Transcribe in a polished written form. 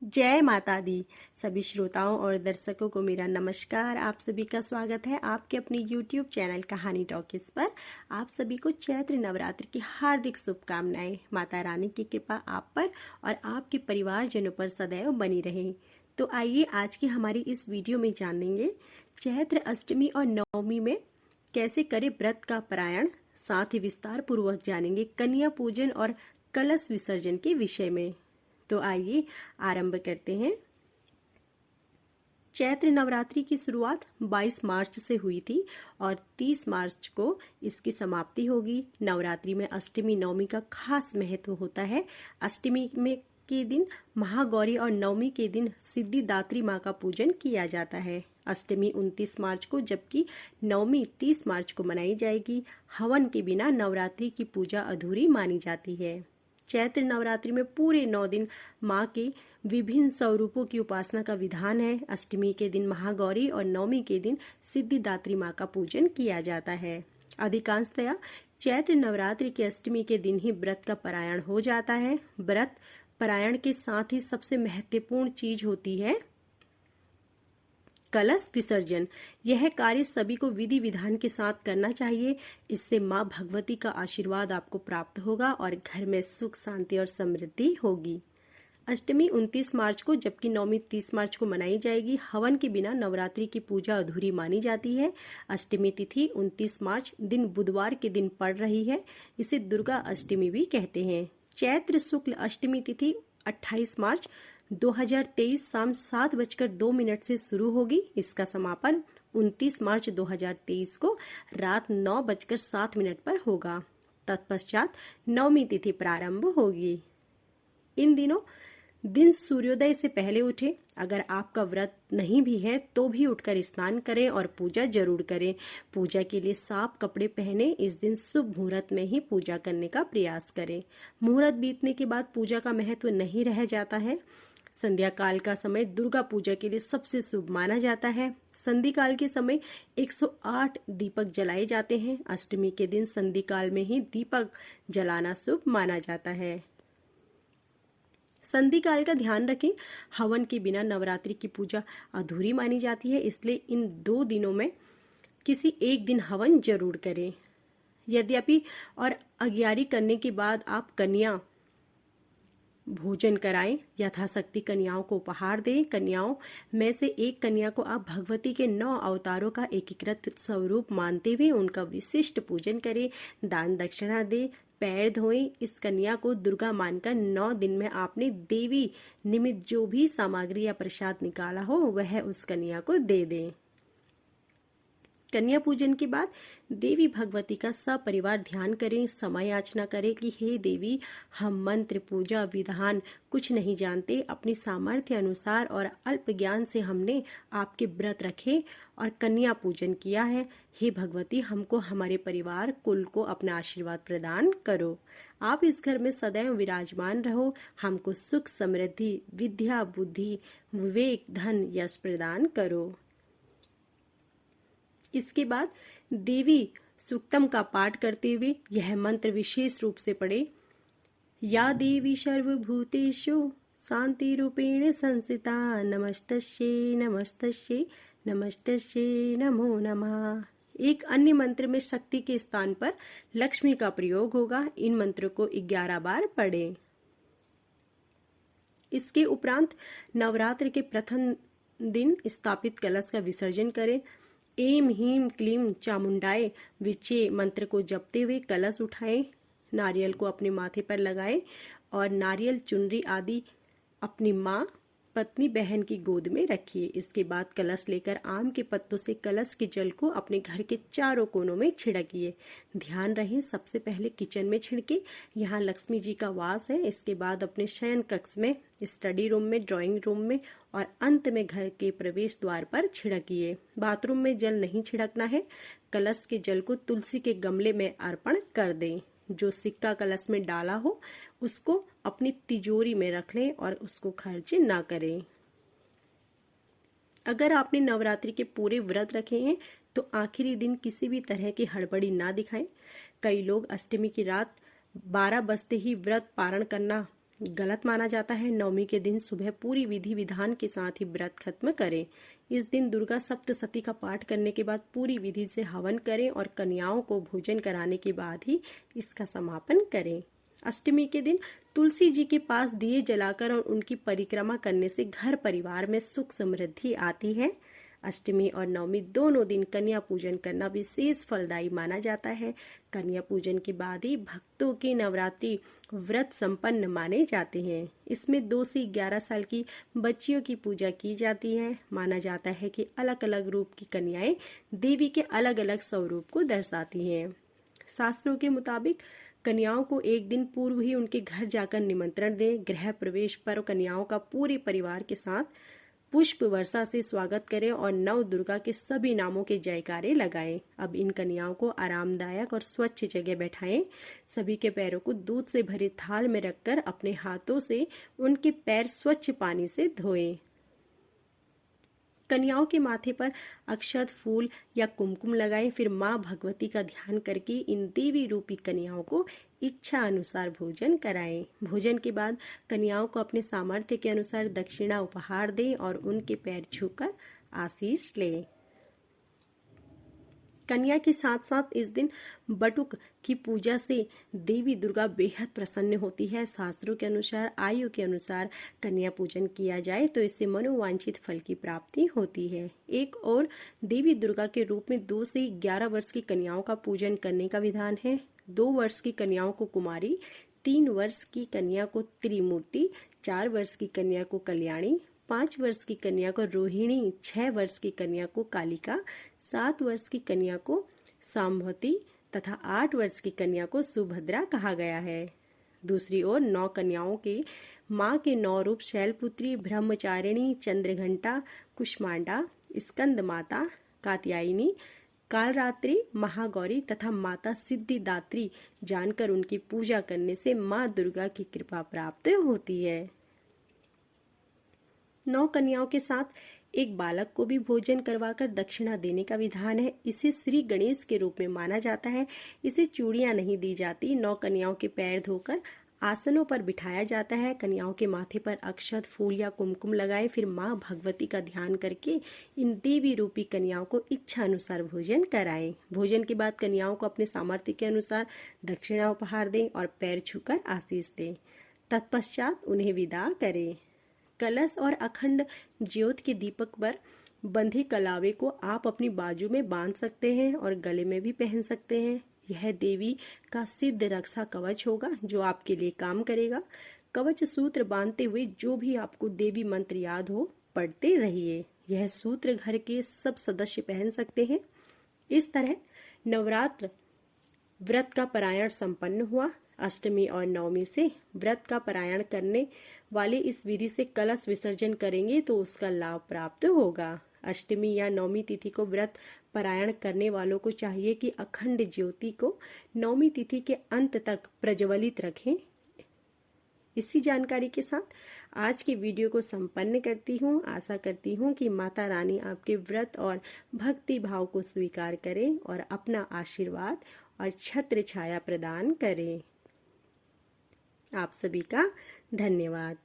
जय माता दी। सभी श्रोताओं और दर्शकों को मेरा नमस्कार। आप सभी का स्वागत है आपके अपने YouTube चैनल कहानी टॉकीज पर। आप सभी को चैत्र नवरात्र की हार्दिक शुभकामनाएं। माता रानी की कृपा आप पर और आपके परिवारजनों पर सदैव बनी रहे। तो आइए आज की हमारी इस वीडियो में जानेंगे चैत्र अष्टमी और नवमी में कैसे करें व्रत का पारायण। साथ ही विस्तार पूर्वक जानेंगे कन्या पूजन और कलश विसर्जन के विषय में। तो आइए आरंभ करते हैं। चैत्र नवरात्रि की शुरुआत 22 मार्च से हुई थी और 30 मार्च को इसकी समाप्ति होगी। नवरात्रि में अष्टमी नवमी का खास महत्व होता है। अष्टमी में के दिन महागौरी और नवमी के दिन सिद्धिदात्री माँ का पूजन किया जाता है। अष्टमी 29 मार्च को जबकि नवमी 30 मार्च को मनाई जाएगी। हवन के बिना नवरात्रि की पूजा अधूरी मानी जाती है। चैत्र नवरात्रि में पूरे 9 दिन माँ के विभिन्न स्वरूपों की उपासना का विधान है। अष्टमी के दिन महागौरी और नवमी के दिन सिद्धिदात्री माँ का पूजन किया जाता है। अधिकांशतया चैत्र नवरात्रि के अष्टमी के दिन ही व्रत का पारायण हो जाता है। व्रत पारायण के साथ ही सबसे महत्वपूर्ण चीज होती है कलश विसर्जन। यह कार्य सभी को विधि विधान के साथ करना चाहिए। इससे माँ भगवती का आशीर्वाद आपको प्राप्त होगा और घर में सुख शांति और समृद्धि होगी। अष्टमी 29 मार्च को जबकि नवमी 30 मार्च को मनाई जाएगी। हवन के बिना नवरात्रि की पूजा अधूरी मानी जाती है। अष्टमी तिथि 29 मार्च दिन बुधवार के दिन पड़ रही है। इसे दुर्गा अष्टमी भी कहते हैं। चैत्र शुक्ल अष्टमी तिथि 28 मार्च 2023 शाम 7:02 से शुरू होगी। इसका समापन 29 मार्च 2023 को रात 9:07 पर होगा। तत्पश्चात नवमी तिथि प्रारंभ होगी। इन दिनों दिन सूर्योदय से पहले उठें। अगर आपका व्रत नहीं भी है तो भी उठकर स्नान करें और पूजा जरूर करें। पूजा के लिए साफ कपड़े पहने। इस दिन शुभ मुहूर्त में ही पूजा करने का प्रयास करें। मुहूर्त बीतने के बाद पूजा का महत्व नहीं रह जाता है। संध्या काल का समय दुर्गा पूजा के लिए सबसे शुभ माना जाता है। संधि काल के समय 108 दीपक जलाए जाते हैं। अष्टमी के दिन संधि काल में ही दीपक जलाना शुभ माना जाता है। संधि काल का ध्यान रखें। हवन के बिना नवरात्रि की पूजा अधूरी मानी जाती है, इसलिए इन 2 दिनों में किसी एक दिन हवन जरूर करें। यद्यपि और अग्यारी करने के बाद आप कन्या भोजन कराएं। यथाशक्ति कन्याओं को उपहार दें। कन्याओं में से एक कन्या को आप भगवती के 9 अवतारों का एकीकृत स्वरूप मानते हुए उनका विशिष्ट पूजन करें। दान दक्षिणा दें। पैर धोएं। इस कन्या को दुर्गा मानकर 9 दिन में आपने देवी निमित्त जो भी सामग्री या प्रसाद निकाला हो वह उस कन्या को दे दें। कन्या पूजन के बाद देवी भगवती का सपरिवार ध्यान करें। समय याचना करें कि हे देवी, हम मंत्र पूजा विधान कुछ नहीं जानते। अपनी सामर्थ्य अनुसार और अल्प ज्ञान से हमने आपके व्रत रखे और कन्या पूजन किया है। हे भगवती, हमको हमारे परिवार कुल को अपना आशीर्वाद प्रदान करो। आप इस घर में सदैव विराजमान रहो। हमको सुख समृद्धि विद्या बुद्धि विवेक धन यश प्रदान करो। इसके बाद देवी सूक्तम का पाठ करते हुए यह मंत्र विशेष रूप से पढ़े। या देवी सर्वभूतेषु शांति रूपेण संस्थिता नमस्तस्यै नमस्तस्यै नमस्तस्यै नमो नमः। एक अन्य मंत्र में शक्ति के स्थान पर लक्ष्मी का प्रयोग होगा। इन मंत्रों को 11 बार पढ़ें। इसके उपरांत नवरात्र के प्रथम दिन स्थापित कलश का विसर्जन करें। एम हीम क्लीम चामुंडाए विचे मंत्र को जपते हुए कलश उठाएं। नारियल को अपने माथे पर लगाएं और नारियल चुनरी आदि अपनी माँ पत्नी बहन की गोद में रखिए। इसके बाद कलश लेकर आम के पत्तों से कलश के जल को अपने घर के चारों कोनों में छिड़किए। ध्यान रहे सबसे पहले किचन में छिड़के, यहाँ लक्ष्मी जी का वास है। इसके बाद अपने शयन कक्ष में, स्टडी रूम में, ड्राइंग रूम में और अंत में घर के प्रवेश द्वार पर छिड़किए। बाथरूम में जल नहीं छिड़कना है। कलश के जल को तुलसी के गमले में अर्पण कर दें। जो सिक्का कलश में डाला हो उसको अपनी तिजोरी में रख लें और उसको खर्च ना करें। अगर आपने नवरात्रि के पूरे व्रत रखे हैं तो आखिरी दिन किसी भी तरह की हड़बड़ी ना दिखाएं। कई लोग अष्टमी की रात 12 बजते ही व्रत पारण करना गलत माना जाता है। नवमी के दिन सुबह पूरी विधि विधान के साथ ही व्रत खत्म करें। इस दिन दुर्गा सप्तशती का पाठ करने के बाद पूरी विधि से हवन करें और कन्याओं को भोजन कराने के बाद ही इसका समापन करें। अष्टमी के दिन तुलसी जी के पास दिए जलाकर और उनकी परिक्रमा करने से घर परिवार में सुख समृद्धि आती है। अष्टमी और नवमी दोनों दिन कन्या पूजन करना विशेष फलदायी माना जाता है। कन्या पूजन के बाद ही भक्तों के नवरात्रि व्रत संपन्न माने जाते हैं। इसमें 2 से 11 साल की बच्चियों की पूजा की जाती है। माना जाता है कि अलग अलग रूप की कन्याएं देवी के अलग अलग स्वरूप को दर्शाती हैं। शास्त्रों के मुताबिक कन्याओं को एक दिन पूर्व ही उनके घर जाकर निमंत्रण दें। गृह प्रवेश पर कन्याओं का पूरे परिवार के साथ पुष्प वर्षा से स्वागत करें और नव दुर्गा के सभी नामों के जयकारे लगाएं। अब इन कन्याओं को आरामदायक और स्वच्छ जगह बैठाएं। सभी के पैरों को दूध से भरे थाल में रखकर अपने हाथों से उनके पैर स्वच्छ पानी से धोएं। कन्याओं के माथे पर अक्षत, फूल या कुमकुम लगाएं। फिर माँ भगवती का ध्यान करके इन देवी रूपी कन्याओं को इच्छा अनुसार भोजन कराएं। भोजन के बाद कन्याओं को अपने सामर्थ्य के अनुसार दक्षिणा उपहार दें और उनके पैर छूकर आशीष लें। कन्या के साथ साथ इस दिन बटुक की पूजा से देवी दुर्गा बेहद प्रसन्न होती है। शास्त्रों के अनुसार आयु के अनुसार कन्या पूजन किया जाए तो इससे मनोवांछित फल की प्राप्ति होती है। एक और देवी दुर्गा के रूप में 2 से 11 वर्ष की कन्याओं का पूजन करने का विधान है। 2 वर्ष की कन्याओं को कुमारी, 3 वर्ष की कन्या को त्रिमूर्ति, 4 वर्ष की कन्या को कल्याणी, 5 वर्ष की कन्या को रोहिणी, 6 वर्ष की कन्या को कालिका, 7 वर्ष की कन्या को सांभवती तथा 8 वर्ष की कन्या को सुभद्रा कहा गया है। दूसरी ओर 9 कन्याओं के माँ के 9 रूप शैलपुत्री, ब्रह्मचारिणी, चंद्रघंटा, कुष्मांडा, स्कंद माता, कात्यायनी, कालरात्रि, महागौरी तथा माता सिद्धिदात्री जानकर उनकी पूजा करने से माँ दुर्गा की कृपा प्राप्त होती है। 9 कन्याओं के साथ एक बालक को भी भोजन करवाकर दक्षिणा देने का विधान है। इसे श्री गणेश के रूप में माना जाता है। इसे चूड़ियां नहीं दी जाती। 9 कन्याओं के पैर धोकर आसनों पर बिठाया जाता है। कन्याओं के माथे पर अक्षत, फूल या कुमकुम लगाएं। फिर माँ भगवती का ध्यान करके इन देवी रूपी कन्याओं को इच्छा अनुसार भोजन कराएं। भोजन के बाद कन्याओं को अपने सामर्थ्य के अनुसार दक्षिणा उपहार दें और पैर छूकर आशीष दें। तत्पश्चात उन्हें विदा करें। कलश और अखंड ज्योत के दीपक पर बंधे कलावे को आप अपनी बाजू में बांध सकते हैं और गले में भी पहन सकते हैं। यह देवी का सिद्ध रक्षा कवच होगा जो आपके लिए काम करेगा। कवच सूत्र बांधते हुए जो भी आपको देवी मंत्र याद हो पढ़ते रहिए। यह सूत्र घर के सब सदस्य पहन सकते हैं। इस तरह नवरात्र व्रत का पारायण संपन्न हुआ। अष्टमी और नवमी से व्रत का पारायण करने वाले इस विधि से कलश विसर्जन करेंगे तो उसका लाभ प्राप्त होगा। अष्टमी या नवमी तिथि को व्रत पारायण करने वालों को चाहिए कि अखंड ज्योति को नवमी तिथि के अंत तक प्रज्वलित रखें। इसी जानकारी के साथ आज के वीडियो को संपन्न करती हूँ। आशा करती हूँ कि माता रानी आपके व्रत और भक्ति भाव को स्वीकार करें और अपना आशीर्वाद और छत्र छाया प्रदान करें। आप सभी का धन्यवाद।